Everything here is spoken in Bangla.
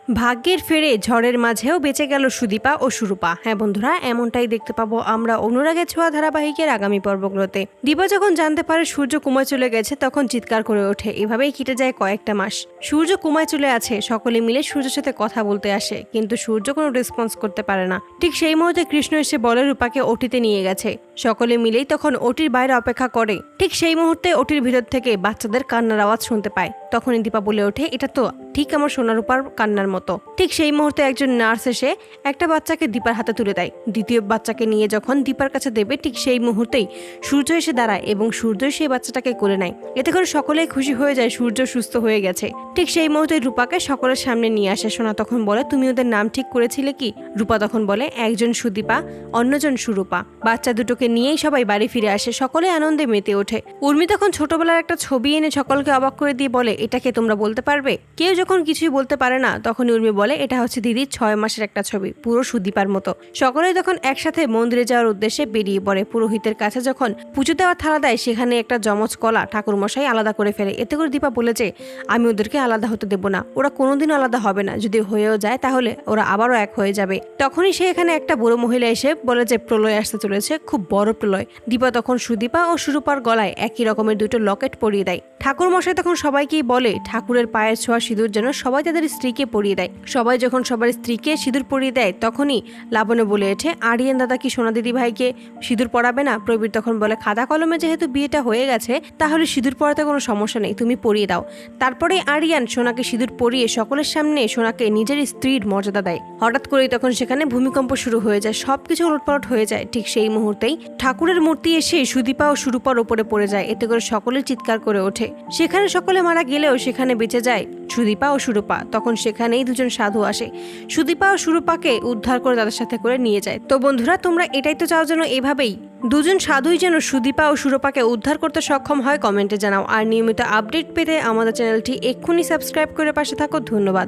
ভাগ্যের ফেরে ঝড়ের মাঝেও বেঁচে গেল সুদীপা ও সুরূপা। হ্যাঁ বন্ধুরা, এমনটাই দেখতে পাবো আমরা অনুরাগের ছোঁয়া ধারাবাহিকের আগামী পর্বগুলোতে। দীপা যখন জানতে পারে সূর্য কুমায় চলে গেছে তখন চিৎকার করে ওঠে। এভাবেই কেটে যায় কয়েকটা মাস। সূর্য কুমায় চলে আছে, সকলে মিলে সূর্যের সাথে কথা বলতে আসে, কিন্তু সূর্য কোনো রেসপন্স করতে পারে না। ঠিক সেই মুহূর্তে কৃষ্ণ এসে বলে রূপাকে ওটিতে নিয়ে গেছে। সকলে মিলেই তখন ওটির বাইরে অপেক্ষা করে। ঠিক সেই মুহূর্তে ওটির ভিতর থেকে বাচ্চাদের কান্নার আওয়াজ শুনতে পায়। তখনই দীপা বলে ওঠে, এটা তো ঠিক আমার সোনা রূপার কান্নার মতো। ঠিক সেই মুহূর্তে একজন নার্স এসে একটা বাচ্চাকে দীপার হাতে তুলে দেয়। দ্বিতীয় বাচ্চাকে নিয়ে যখন দীপার কাছে দেবে, ঠিক সেই মুহূর্তেই সূর্য এসে দাঁড়ায় এবং সূর্য সেই বাচ্চাটাকে কোলে নেয়। এতে করে সকলেই খুশি হয়ে যায়, সূর্য সুস্থ হয়ে গেছে। ঠিক সেই মুহূর্তে রূপাকে সকলের সামনে নিয়ে আসে। সোনা তখন বলে, তুমি ওদের নাম ঠিক করেছিলে কি? রূপা তখন বলে, একজন সুদীপা, অন্যজন সুরূপা। বাচ্চা দুটোকে নিয়েই সবাই বাড়ি ফিরে আসে, সকলে আনন্দে মেতে ওঠে। উর্মি তখন ছোটবেলার একটা ছবি এনে সকলকে অবাক করে দিয়ে বলে, এটাকে তোমরা বলতে পারবে? কেউ যখন কিছুই বলতে পারে না তখন উর্মি বলে, এটা হচ্ছে দিদির 6 মাসের একটা ছবি, পুরো সুদীপার মতো। সকলেই তখন একসাথে মন্দিরে যাওয়ার উদ্দেশ্যে বেরিয়ে পড়ে। পুরোহিতের কাছে যখন পুজো দেওয়ার থালা দেয়, সেখানে একটা যমজ কলা ঠাকুরমশাই আলাদা করে ফেলে। এতে করে দীপা বলেছে, আমি ওদেরকে আলাদা হতে দেব না, ওরা কোনোদিনও আলাদা হবে না, যদি হয়েও যায় তাহলে ওরা আবারও এক হয়ে যাবে। তখনই সে এখানে একটা বুড়ো মহিলা এসে বলে যে প্রলয় আসতে চলেছে, খুব বড় প্রলয়। দীপা তখন সুদীপা ও সুরূপার গলায় একই রকমের দুটো লকেট পরিয়ে দেয়। ঠাকুরমশাই তখন সবাইকেই বলে, ঠাকুরের পায়ের ছোঁয়া সিঁদুর যেন সবাই তাদের স্ত্রীকে পরিয়ে দেয়। সবাই যখন সবার স্ত্রীকে সিঁদুর পরিয়ে দেয়, তখনই লাবণ্য বলে ওঠে, আরিয়ান দাদা কি সোনা দিদি ভাইকে সিঁদুর পরাবে না? প্রবীর তখন বলে, খাতা কলমে যেহেতু বিয়েটা হয়ে গেছে তাহলে সিঁদুর পরাতে কোনো সমস্যা নেই, তুমি পরিয়ে দাও। তারপরে আরিয়ান সোনাকে সিঁদুর পরিয়ে সকলের সামনে সোনাকে নিজের স্ত্রীর মর্যাদা দেয়। হঠাৎ করেই তখন সেখানে ভূমিকম্প শুরু হয়ে যায়, সবকিছু উলটপালট হয়ে যায়। ঠিক সেই মুহূর্তেই ঠাকুরের মূর্তি এসে সুদীপা ও সুরূপার উপরে পড়ে যায়। এতে করে সকলে চিৎকার করে ওঠে। সেখানে সকলে মারা গেলেও সেখানে বেঁচে যায় সুদীপা ও সুরূপা। তখন সেখানেই দুজন সাধু আসে, সুদীপা ও সুরূপাকে উদ্ধার করে তাদের সাথে করে নিয়ে যায়। তো বন্ধুরা, তোমরা এটাই তো চাও যেন এভাবেই দুজন সাধুই যেন সুদীপা ও সুরূপাকে উদ্ধার করতে সক্ষম হয়? কমেন্টে জানাও। আর নিয়মিত আপডেট পেতে আমাদের চ্যানেলটি এক্ষুনি সাবস্ক্রাইব করে পাশে থাকো। ধন্যবাদ।